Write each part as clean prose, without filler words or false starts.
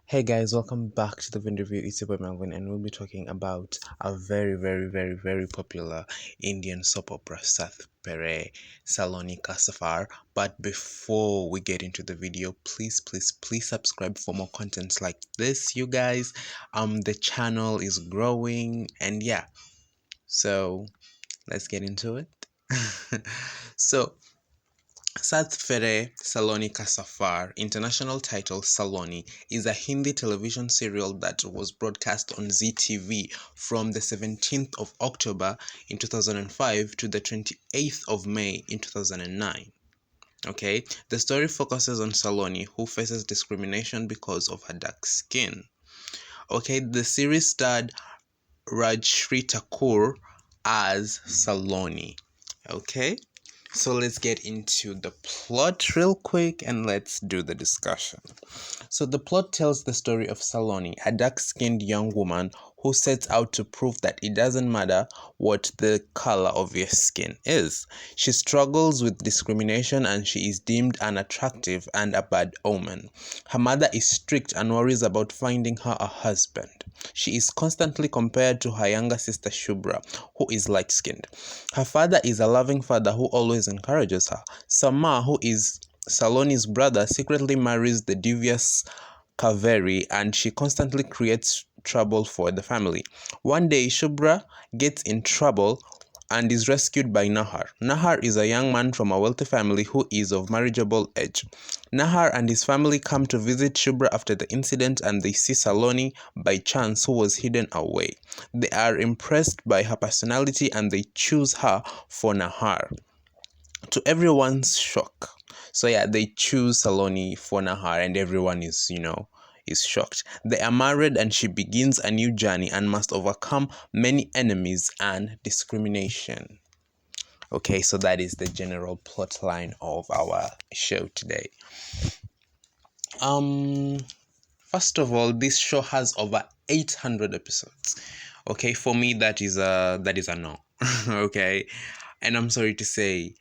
Hey guys, welcome back to the video review. It's your boy Melvin, and we'll be talking about a very popular Indian soap opera, Saat Phere, Saloni, Safar. But before we get into the video, please subscribe for more contents like this, you guys. The channel is growing, and yeah, so let's get into it. So Saat Phere Saloni Ka Safar, international title Saloni, is a Hindi television serial that was broadcast on Zee TV from the 17th of October in 2005 to the 28th of May in 2009. Okay, the story focuses on Saloni, who faces discrimination because of her dark skin. Okay, the series starred Rajshri Thakur as Saloni. Okay, so let's get into the plot real quick and let's do the discussion. So the plot tells the story of Saloni, a dark-skinned young woman who sets out to prove that it doesn't matter what the color of your skin is. She struggles with discrimination and she is deemed unattractive and a bad omen. Her mother is strict and worries about finding her a husband. She is constantly compared to her younger sister Shubra, who is light-skinned. Her father is a loving father who always encourages her. Samar, who is Saloni's brother, secretly marries the devious Kaveri and she constantly creates trouble for the family. One day, Shubra gets in trouble and is rescued by Nahar. Nahar is a young man from a wealthy family who is of marriageable age. Nahar and his family come to visit Shubra after the incident and they see Saloni by chance, who was hidden away. They are impressed by her personality and they choose her for Nahar, to everyone's shock. So yeah, they choose Saloni for Nahar and everyone is shocked. They are married and she begins a new journey and must overcome many enemies and discrimination. Okay, so that is the general plot line of our show today. Um First of all, this show has over 800 episodes. Okay, for me that is a no. Okay, and I'm sorry to say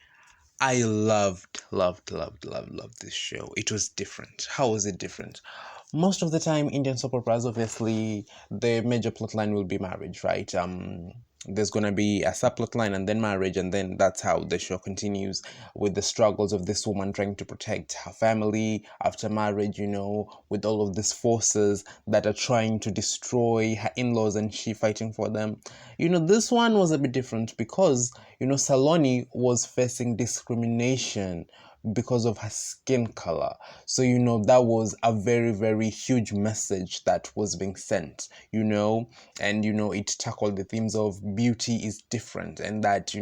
I loved this show. It was different. How was it different? Most of the time, Indian soap operas, obviously, the major plot line will be marriage, right? There's gonna be a subplot line and then marriage, and then that's how the show continues with the struggles of this woman trying to protect her family after marriage, with all of these forces that are trying to destroy her in-laws and she fighting for them. This one was a bit different because, Saloni was facing discrimination because of her skin color. So, that was a very huge message that was being sent, and, it tackled the themes of beauty is different and that,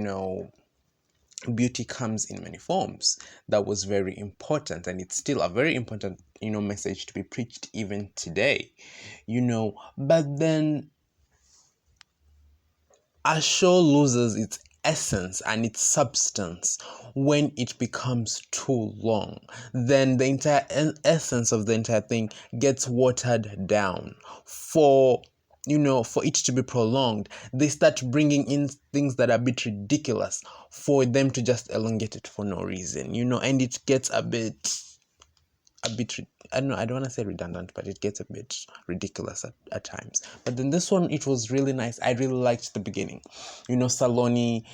beauty comes in many forms. That was very important and it's still a very important, message to be preached even today, but then a show loses its essence and its substance when it becomes too long. Then the entire essence of the entire thing gets watered down. For it to be prolonged, they start bringing in things that are a bit ridiculous for them to just elongate it for no reason, and it gets a bit I don't know, I don't want to say redundant, but it gets a bit ridiculous at times. But then this one, it was really nice. I really liked the beginning. Saloni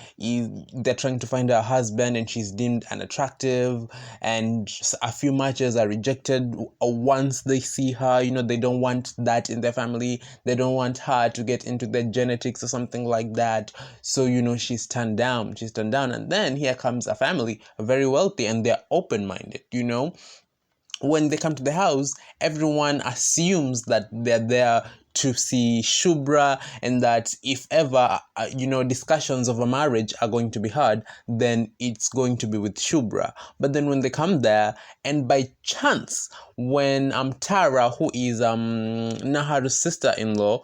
they're trying to find her husband and she's deemed unattractive, and a few matches are rejected once they see her. They don't want that in their family. They don't want her to get into their genetics or something like that. So she's turned down. And then here comes a family, very wealthy, and they're open-minded. When they come to the house, everyone assumes that they're there to see Shubra, and that if ever discussions of a marriage are going to be had, then it's going to be with Shubra. But then when they come there, and by chance, when Tara, who is Naharu's sister-in-law,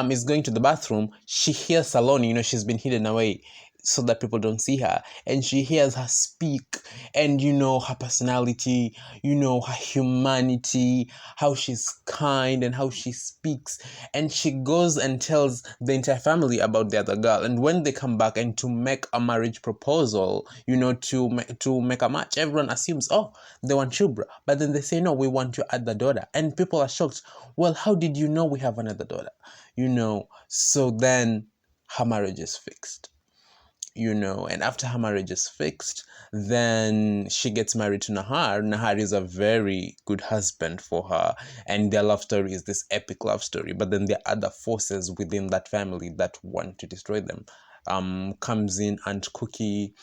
is going to the bathroom, she hears Saloni. She's been hidden away. so that people don't see her, and she hears her speak, and her personality, her humanity, how she's kind and how she speaks, and she goes and tells the entire family about the other girl. And when they come back and to make a marriage proposal, to make a match, everyone assumes, oh, they want Shubra, but then they say, no, we want your other daughter, and people are shocked. Well, how did you know we have another daughter? So then her marriage is fixed. And after her marriage is fixed, then she gets married to Nahar. Nahar is a very good husband for her, and their love story is this epic love story. But then there are other forces within that family that want to destroy them. Comes in Aunt Cookie,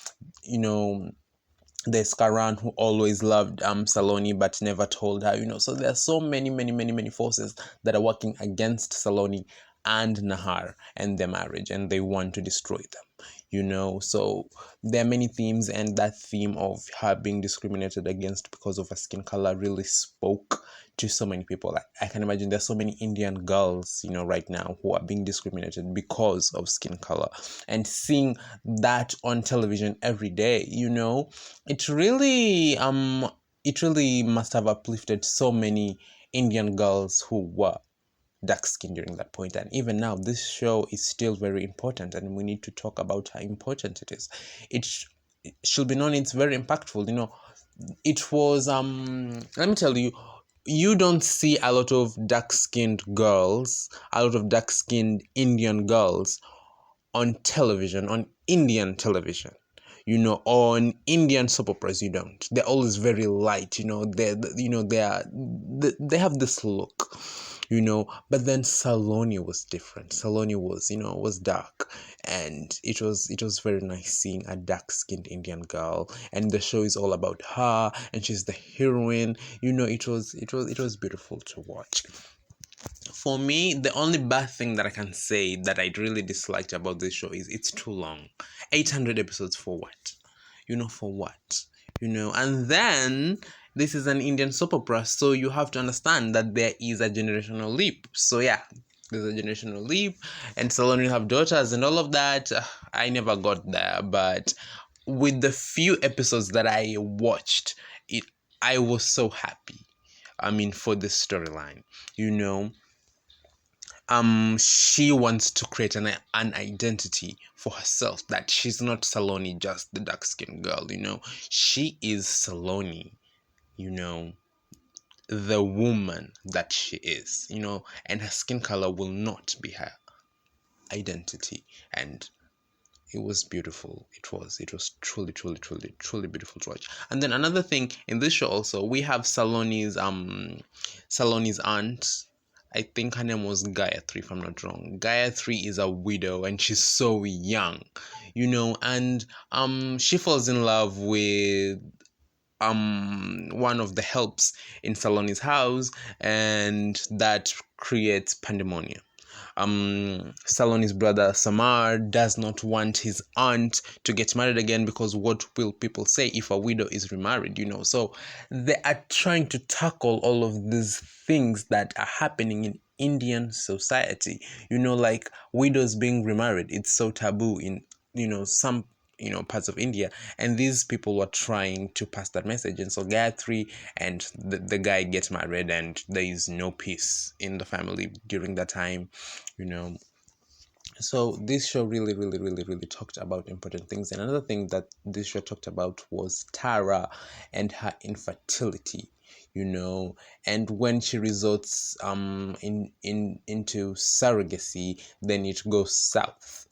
there's Karan, who always loved Saloni but never told her, So there are so many, many, many, many forces that are working against Saloni and Nahar and their marriage, and they want to destroy them. So there are many themes, and that theme of her being discriminated against because of her skin color really spoke to so many people. I can imagine there's so many Indian girls, right now, who are being discriminated because of skin color, and seeing that on television every day, it really must have uplifted so many Indian girls who were dark skin during that point. And even now, this show is still very important, and we need to talk about how important it is. It should be known, it's very impactful. It was let me tell you, you don't see a lot of dark skinned girls, a lot of dark skinned Indian girls on television, on Indian television. On Indian soap operas, you don't. They're always very light. They have this look. But then Saloni was different. Saloni was dark, and it was very nice seeing a dark-skinned Indian girl, and the show is all about her, and she's the heroine. It was beautiful to watch. For me, the only bad thing that I can say that I really disliked about this show is it's too long. 800 episodes for what? For what? And then this is an Indian soap opera, so you have to understand that there is a generational leap. So yeah, there's a generational leap, and Saloni have daughters and all of that. I never got there, but with the few episodes that I watched, I was so happy. For this storyline, she wants to create an identity for herself, that she's not Saloni, just the dark skinned girl. She is Saloni, the woman that she is, and her skin color will not be her identity. And it was beautiful. It was truly, truly, truly, truly beautiful to watch. And then another thing in this show also, we have Saloni's aunt. I think her name was Gayatri, if I'm not wrong. Gayatri is a widow, and she's so young, and she falls in love with one of the helps in Saloni's house, and that creates pandemonium. Saloni's brother Samar does not want his aunt to get married again, because what will people say if a widow is remarried? So they are trying to tackle all of these things that are happening in Indian society. Like widows being remarried, it's so taboo in some parts of India, and these people were trying to pass that message. And so Gayatri and the guy get married, and there is no peace in the family during that time. So this show really, really, really, really talked about important things. And another thing that this show talked about was Tara and her infertility. And when she resorts into surrogacy, then it goes south.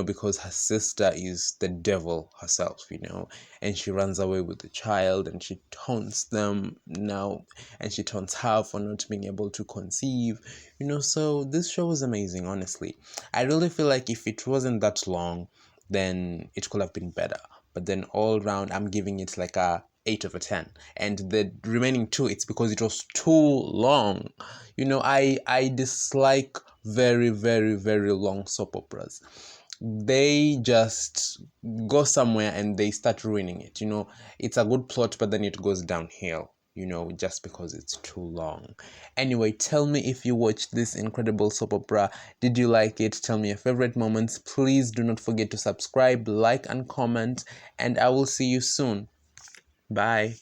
Because her sister is the devil herself, and she runs away with the child, and she taunts them now, and she taunts her for not being able to conceive, so this show was amazing, honestly. I really feel like if it wasn't that long, then it could have been better. But then all round, I'm giving it like a 8 over 10, and the remaining 2, it's because it was too long. I dislike very, very, very long soap operas. They just go somewhere and they start ruining it. It's a good plot, but then it goes downhill. just because it's too long. Anyway, tell me if you watched this incredible soap opera. Did you like it? Tell me your favorite moments. Please do not forget to subscribe, like, and comment, and I will see you soon. Bye.